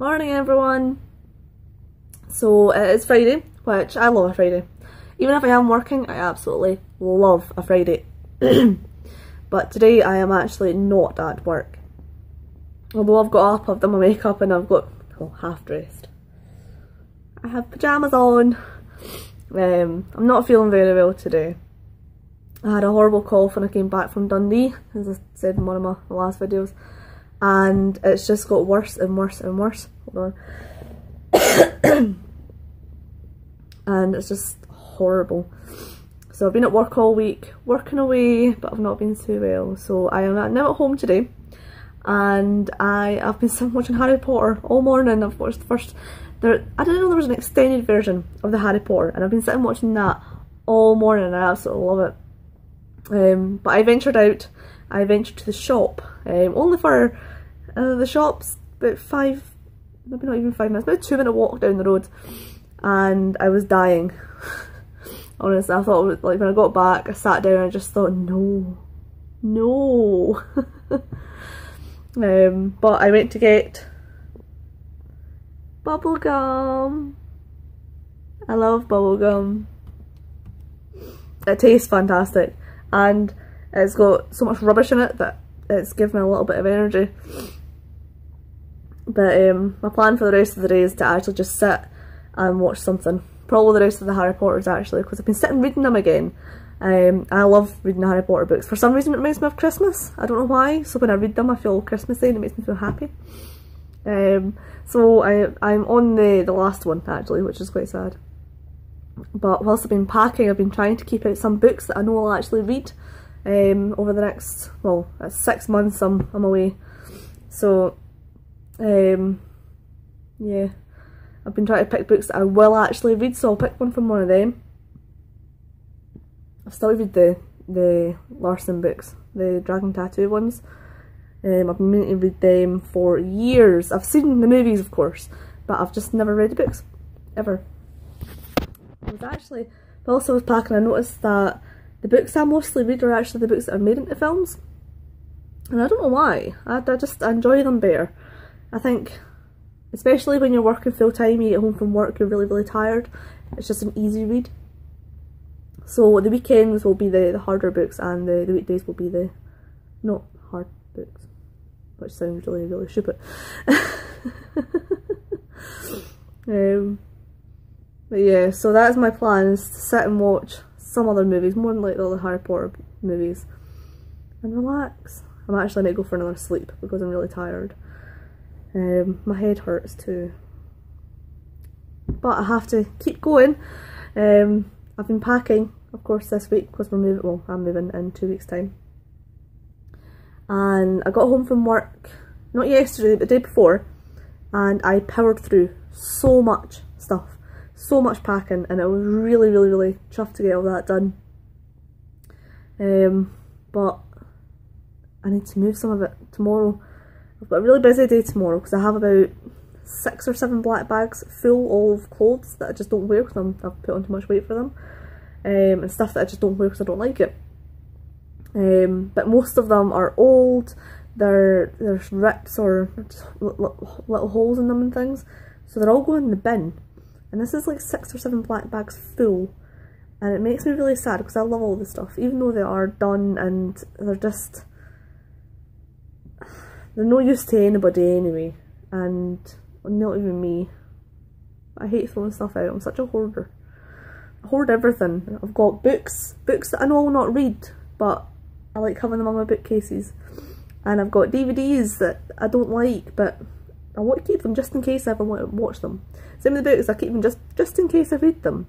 Morning everyone! So it is Friday, which I love a Friday. Even if I am working, I absolutely love a Friday. But today I am actually not at work. Although I've got up, I've done my makeup and I've got half dressed. I have pyjamas on. I'm not feeling very well today. I had a horrible cough when I came back from Dundee, as I said in one of my last videos. And it's just got worse and worse and worse. Hold on. And it's just horrible. So I've been at work all week, working away, but I've not been too well. So I am now at home today, and I've been sitting watching Harry Potter all morning. I've watched the first, I didn't know there was an extended version of the Harry Potter, and I've been sitting watching that all morning and I absolutely love it. But I ventured out, I ventured to the shop, only for the shop's about maybe not even 5 minutes, about a 2-minute walk down the road, and I was dying. Honestly, I thought, like, when I got back, I sat down and I just thought, no. But I went to get bubblegum. I love bubblegum. It tastes fantastic, and it's got so much rubbish in it that it's given me a little bit of energy. But my plan for the rest of the day is to actually just sit and watch something. Probably the rest of the Harry Potters, actually, because I've been sitting reading them again. I love reading the Harry Potter books. For some reason it reminds me of Christmas. I don't know why, so when I read them I feel Christmassy and it makes me feel happy. So I'm on the last one, actually, which is quite sad. But whilst I've been packing, I've been trying to keep out some books that I know I'll actually read over the next, well, 6 months I'm away. So yeah, I've been trying to pick books that I will actually read, so I'll pick one from one of them. I've still read the Larson books, the Dragon Tattoo ones. I've been meaning to read them for years. I've seen the movies, of course, but I've just never read the books, ever. I was actually, whilst I was packing, I noticed that the books I mostly read are actually the books that are made into films. And I don't know why, I just enjoy them better. I think, especially when you're working full time, you get home from work, you're really tired, it's just an easy read. So the weekends will be the harder books, and the weekdays will be the not hard books, which sounds really stupid. But yeah, so that's my plan, is to sit and watch some other movies, more than like all the Harry Potter movies, and relax. I'm actually going to go for another sleep because I'm really tired. My head hurts too, but I have to keep going. I've been packing, of course, this week because I'm moving in 2 weeks' time. And I got home from work, not yesterday, but the day before, and I powered through so much stuff, so much packing, and I was really chuffed to get all that done. But I need to move some of it tomorrow. I've got a really busy day tomorrow because I have about 6 or 7 black bags full of clothes that I just don't wear because I've put on too much weight for them, and stuff that I just don't wear because I don't like it. But most of them are old, there's rips or just little holes in them and things, so they're all going in the bin. And this is like 6 or 7 black bags full, and it makes me really sad because I love all this stuff, even though they are done and they're no use to anybody anyway, and not even me. I hate throwing stuff out. I'm such a hoarder. I hoard everything. I've got books that I know I will not read, but I like having them on my bookcases. And I've got DVDs that I don't like, but I want to keep them just in case I ever want to watch them. Same with the books, I keep them just in case I read them.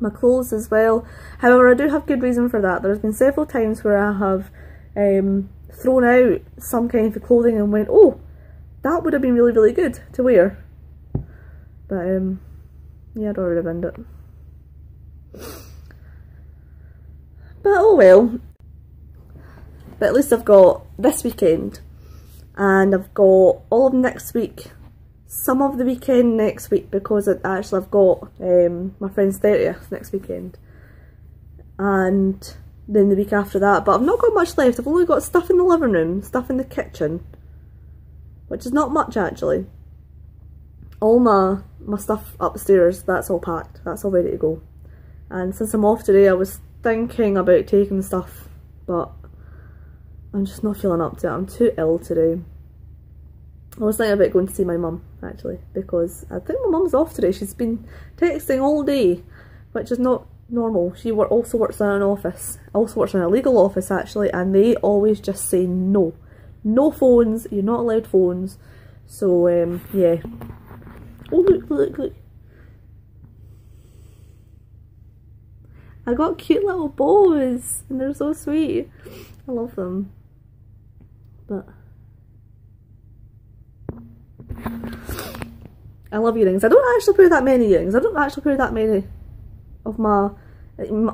My clothes as well. However, I do have good reason for that. There's been several times where I have thrown out some kind of clothing and went, oh, that would have been really good to wear. But yeah, I'd already binned it. But oh well. But at least I've got this weekend, and I've got all of next week, some of the weekend next week, because I've got my friend's 30th next weekend, and then the week after that, but I've not got much left. I've only got stuff in the living room, stuff in the kitchen, which is not much actually. all my stuff upstairs, that's all packed, that's all ready to go. And since I'm off today, I was thinking about taking stuff, but I'm just not feeling up to it. I'm too ill today. I was thinking about going to see my mum, actually, because I think my mum's off today. She's been texting all day, which is not normal. She also works in an office, also works in a legal office, actually, and they always just say no. No phones, you're not allowed phones. So, yeah. Oh, look. I got cute little bows, and they're so sweet. I love them. But I love earrings. I don't actually wear that many earrings. I don't actually wear that many of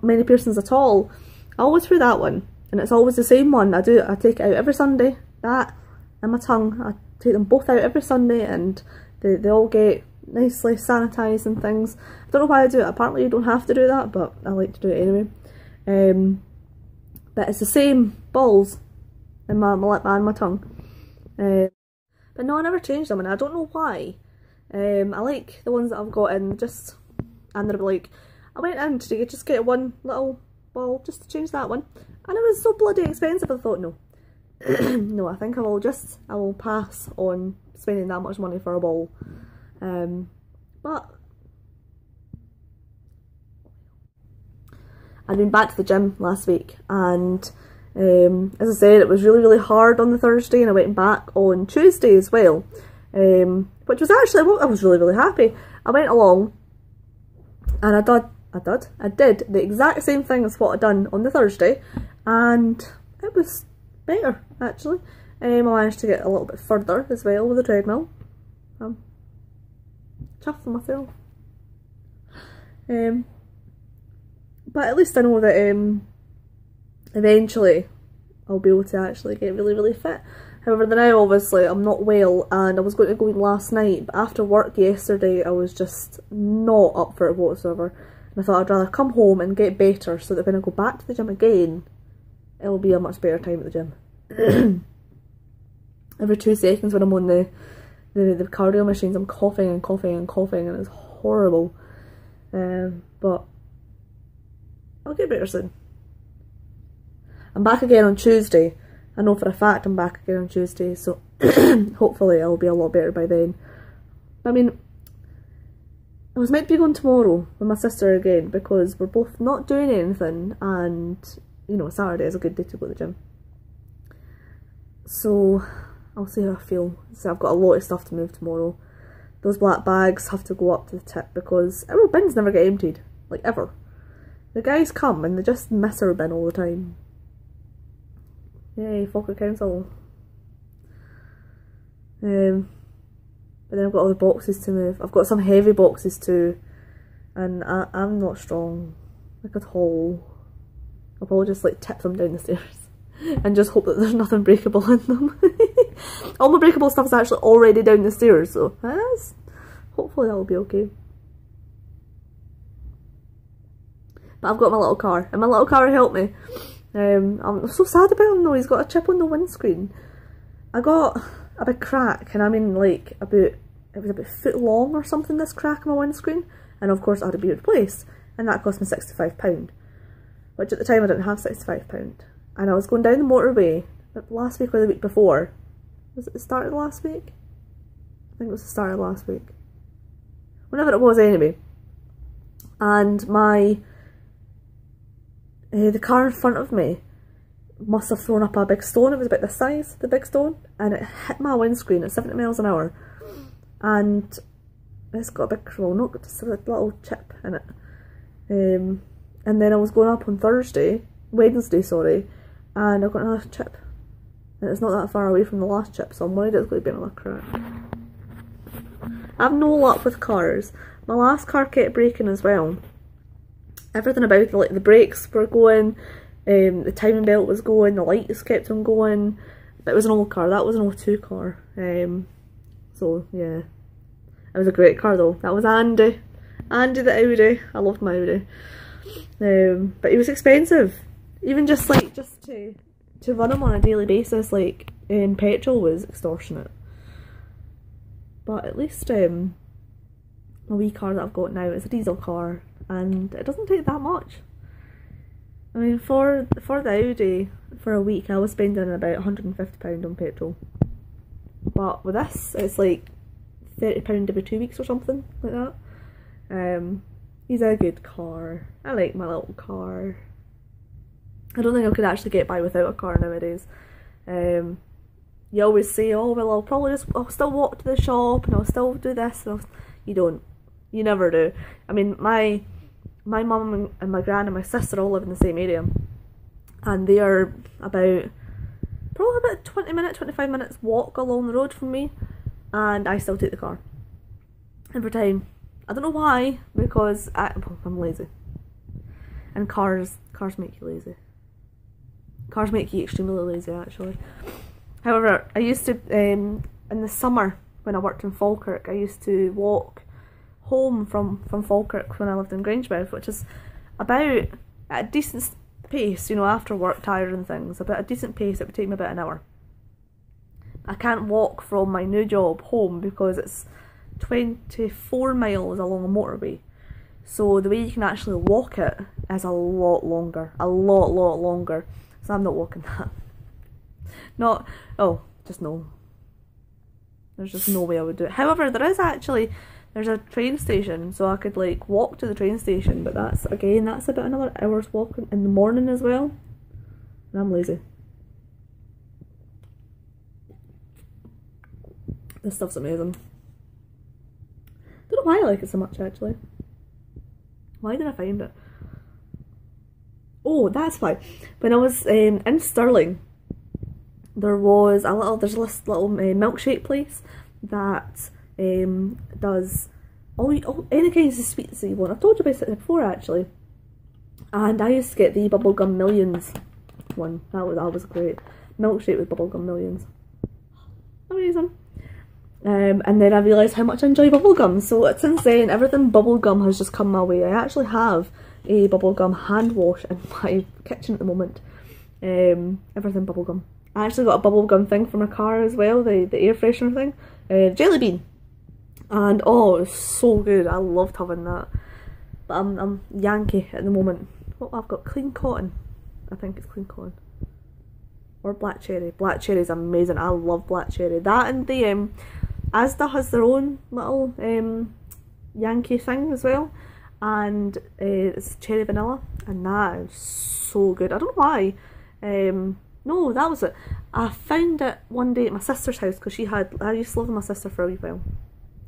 many piercings at all. I always wear that one, and it's always the same one. I take it out every Sunday. That and my tongue. I take them both out every Sunday, and they all get nicely sanitised and things. I don't know why I do it. Apparently you don't have to do that, but I like to do it anyway. But it's the same balls in my lip and my tongue. But no, I never changed them, and I don't know why. I like the ones that I've got in, and they're like, I went in to just get one little ball just to change that one, and it was so bloody expensive. I thought, no. No, I think I will pass on spending that much money for a ball. But I've been back to the gym last week, and as I said, it was really hard on the Thursday, and I went back on Tuesday as well, which was actually, I was really happy. I went along and I did the exact same thing as what I'd done on the Thursday, and it was better actually. I managed to get a little bit further as well with the treadmill. Chuffed with myself. But at least I know that eventually I'll be able to actually get really fit. However, now obviously I'm not well, and I was going to go in last night, but after work yesterday I was just not up for it whatsoever. And I thought I'd rather come home and get better, so that when I go back to the gym again, it will be a much better time at the gym. Every 2 seconds when I'm on the cardio machines, I'm coughing, and it's horrible. But I'll get better soon. I'm back again on Tuesday. I know for a fact I'm back again on Tuesday, so hopefully I'll be a lot better by then. I mean, I was meant to be going tomorrow with my sister again, because we're both not doing anything, and you know, Saturday is a good day to go to the gym. So I'll see how I feel. So I've got a lot of stuff to move tomorrow. Those black bags have to go up to the tip, because our bins never get emptied, like ever. The guys come and they just miss our bin all the time. Yay, Falkirk Council. But then I've got all the boxes to move. I've got some heavy boxes too, and I'm not strong, like at all. I'll probably just like tip them down the stairs and just hope that there's nothing breakable in them. All my breakable stuff is actually already down the stairs, so hopefully that will be okay. But I've got my little car, and my little car helped me. I'm so sad about him though. He's got a chip on the windscreen. I got a big crack, and I mean like it was about a foot long or something, this crack in my windscreen, and of course it had to be replaced, and that cost me £65, which at the time I didn't have £65. And I was going down the motorway last week or the week before. Was it the start of last week? I think it was the start of last week. Whenever it was anyway. And the car in front of me must have thrown up a big stone. It was about this size, the big stone, and it hit my windscreen at 70 miles an hour. And it's got a big, well, not just a little chip in it. And then I was going up on Wednesday, sorry, and I got another chip. And it's not that far away from the last chip, so I'm worried it's going to be another crack. I have no luck with cars. My last car kept breaking as well. Everything about it, like the brakes were going, the timing belt was going, the lights kept on going. But it was an old car, that was an 02 car. So yeah, it was a great car though. That was Andy the Audi. I loved my Audi. But it was expensive. Even just to run him on a daily basis, like petrol was extortionate. But at least my wee car that I've got now is a diesel car, and it doesn't take that much. I mean, for the Audi, for a week I was spending about £150 on petrol. But with this, it's like £30 every 2 weeks or something like that. He's a good car. I like my little car. I don't think I could actually get by without a car nowadays. You always say, oh well, I'll still walk to the shop and I'll still do this. And you don't. You never do. I mean, my mum and my gran and my sister all live in the same area, and they are probably about 25 minutes walk along the road from me, and I still take the car every time. I don't know why, because I'm lazy, and cars make you lazy. Cars make you extremely lazy, actually. However, I used to, in the summer when I worked in Falkirk, I used to walk home from Falkirk when I lived in Gingerbexxi, which is about at a decent pace, you know, after work, tired and things, about a decent pace. It would take me about an hour. I can't walk from my new job home because it's 24 miles along a motorway, so the way you can actually walk it is a lot longer, so I'm not walking that. Just no. There's just no way I would do it. However, there's a train station, so I could like walk to the train station, but that's about another hour's walk in the morning as well, and I'm lazy. This stuff's amazing. Don't know why I like it so much, actually. Why did I find it? Oh, that's why. When I was in Stirling, there's a little milkshake place that does any kinds of sweets that you want. I've told you about it before, actually. And I used to get the Bubblegum Millions one. That was great. Milkshake with Bubblegum Millions. Amazing. And then I realised how much I enjoy bubblegum, so since then everything bubblegum has just come my way. I actually have a bubblegum hand wash in my kitchen at the moment. Everything bubblegum. I actually got a bubblegum thing for my car as well, the air freshener thing. Jelly bean. And oh, it's so good. I loved having that. But I'm Yankee at the moment. What I've got? Clean cotton. I think it's clean cotton. Or black cherry. Black cherry is amazing. I love black cherry. That and the Asda has their own little Yankee thing as well, and it's cherry vanilla, and that is so good. I don't know why. No, that was it. I found it one day at my sister's house because I used to live with my sister for a wee while.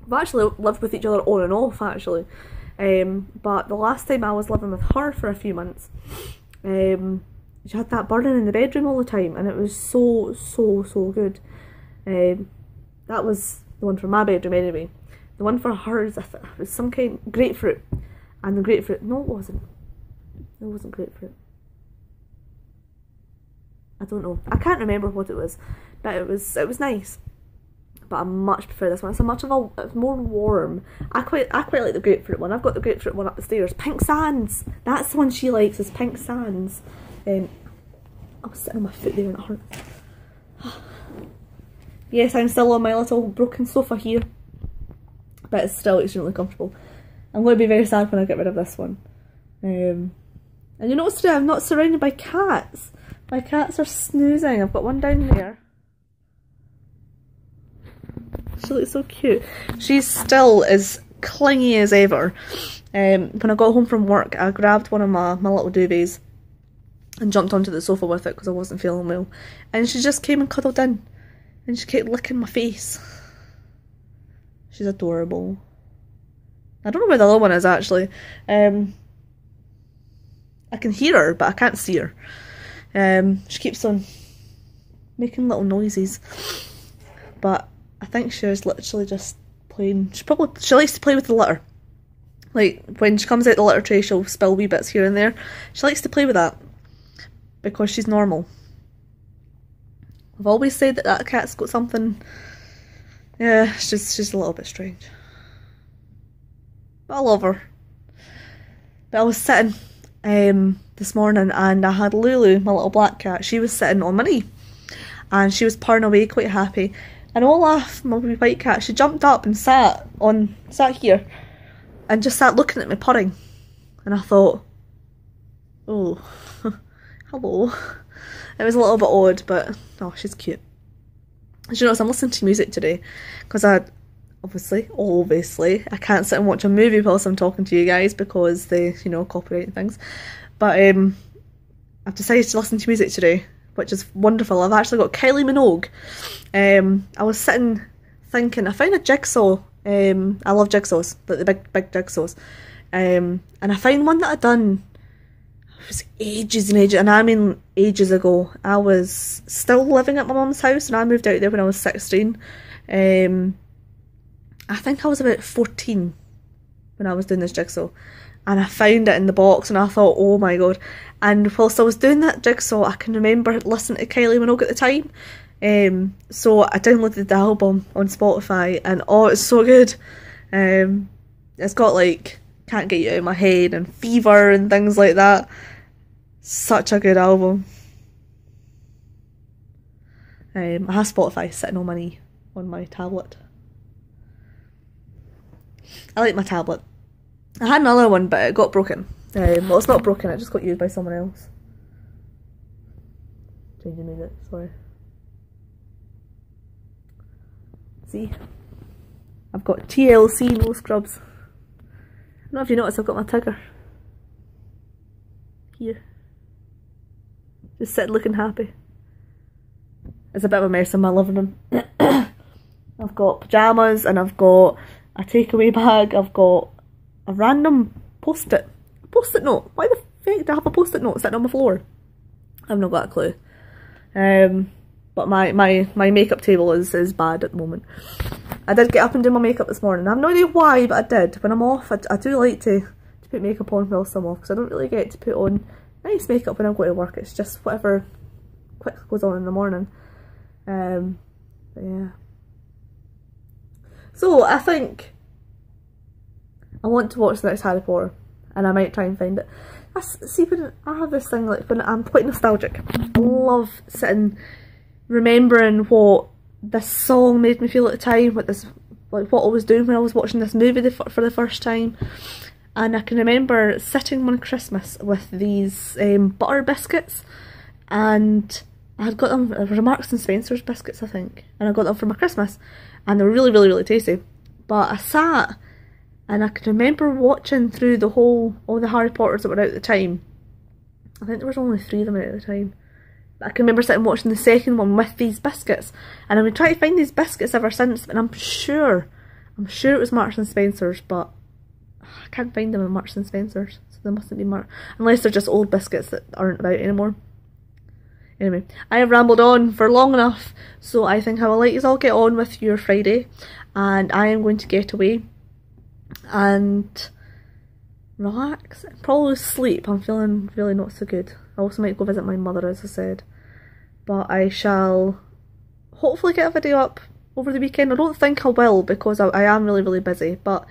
We've actually lived with each other on and off, actually. But the last time I was living with her for a few months, she had that burning in the bedroom all the time, and it was so good. That was the one for my bedroom anyway. The one for hers, I thought, was some kind grapefruit, and the grapefruit. No, it wasn't. It wasn't grapefruit. I don't know. I can't remember what it was, but it was nice. But I much prefer this one. It's more warm. I quite like the grapefruit one. I've got the grapefruit one up the stairs. Pink Sands. That's the one she likes. Is Pink Sands. I was sitting on my foot there and it hurt. Yes, I'm still on my little broken sofa here, but it's still extremely comfortable. I'm going to be very sad when I get rid of this one. And you notice today I'm not surrounded by cats. My cats are snoozing. I've got one down there. She looks so cute. She's still as clingy as ever. When I got home from work, I grabbed one of my little duvets and jumped onto the sofa with it because I wasn't feeling well. And she just came and cuddled in. And she kept licking my face. She's adorable. I don't know where the other one is, actually. I can hear her, but I can't see her. She keeps on making little noises. But I think she was literally just playing. She likes to play with the litter. Like, when she comes out the litter tray, she'll spill wee bits here and there. She likes to play with that. Because she's normal. I've always said that cat's got something. Yeah, she's a little bit strange. But I love her. But I was sitting this morning and I had Lulu, my little black cat. She was sitting on my knee. And she was purring away quite happy. And Olaf, my wee white cat, she jumped up and sat here. and just sat looking at me purring. And I thought, oh, hello. It was a little bit odd, but oh, she's cute. Do you notice I'm listening to music today? Because obviously, I can't sit and watch a movie whilst I'm talking to you guys because they, you know, copyright and things. But I've decided to listen to music today, which is wonderful. I've actually got Kylie Minogue. I was sitting thinking, I found a jigsaw. I love jigsaws, like the big jigsaws. And I found one that I'd done, it was ages and ages, and I mean ages ago. I was still living at my mum's house and I moved out there when I was 16. I think I was about 14 when I was doing this jigsaw, and I found it in the box and I thought, oh my god. And whilst I was doing that jigsaw, I can remember listening to Kylie Minogue at the time. So I downloaded the album on Spotify, and oh, it's so good. It's got like Can't Get You Out of My Head and Fever and things like that. Such a good album. I have Spotify sitting on my knee on my tablet. I like my tablet. I had another one, but it got broken. Well, it's not broken, it just got used by someone else. Changing music, sorry. See? I've got TLC no scrubs. I don't know if you noticed, I've got my tiger. Here. Just sitting looking happy. It's a bit of a mess in my living room. I've got pyjamas and I've got a takeaway bag. I've got a random post-it note. Why the fuck do I have a post-it note sitting on my floor? I've not got a clue. But my makeup table is bad at the moment. I did get up and do my makeup this morning. I have no idea why, but I did. When I'm off, I do like to put makeup on whilst I'm off, because I don't really get to put on nice makeup when I'm going to work. It's just whatever quick goes on in the morning. But yeah. So I think I want to watch the next Harry Potter, and I might try and find it. See, when I have this thing, like when I'm quite nostalgic, I love sitting remembering what this song made me feel at the time, what I was doing when I was watching this movie for the first time. And I can remember sitting one Christmas with these butter biscuits, and I had got them, they were Marks and Spencer's biscuits I think, and I got them for my Christmas, and they were really, really, really tasty. But I sat and I can remember watching through all the Harry Potters that were out at the time. I think there was only 3 of them out at the time. But I can remember sitting watching the second one with these biscuits, and I've been trying to find these biscuits ever since, and I'm sure it was Marks and Spencer's, but I can't find them in Marks and Spencer's, so they mustn't be Marks, unless they're just old biscuits that aren't about anymore. Anyway, I have rambled on for long enough, so I think I will let you all get on with your Friday, and I am going to get away and relax and probably sleep. I'm feeling really not so good. I also might go visit my mother, as I said, but I shall hopefully get a video up over the weekend. I don't think I will, because I am really, really busy, but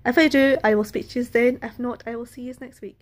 if I do, I will speak to you then. If not, I will see you next week.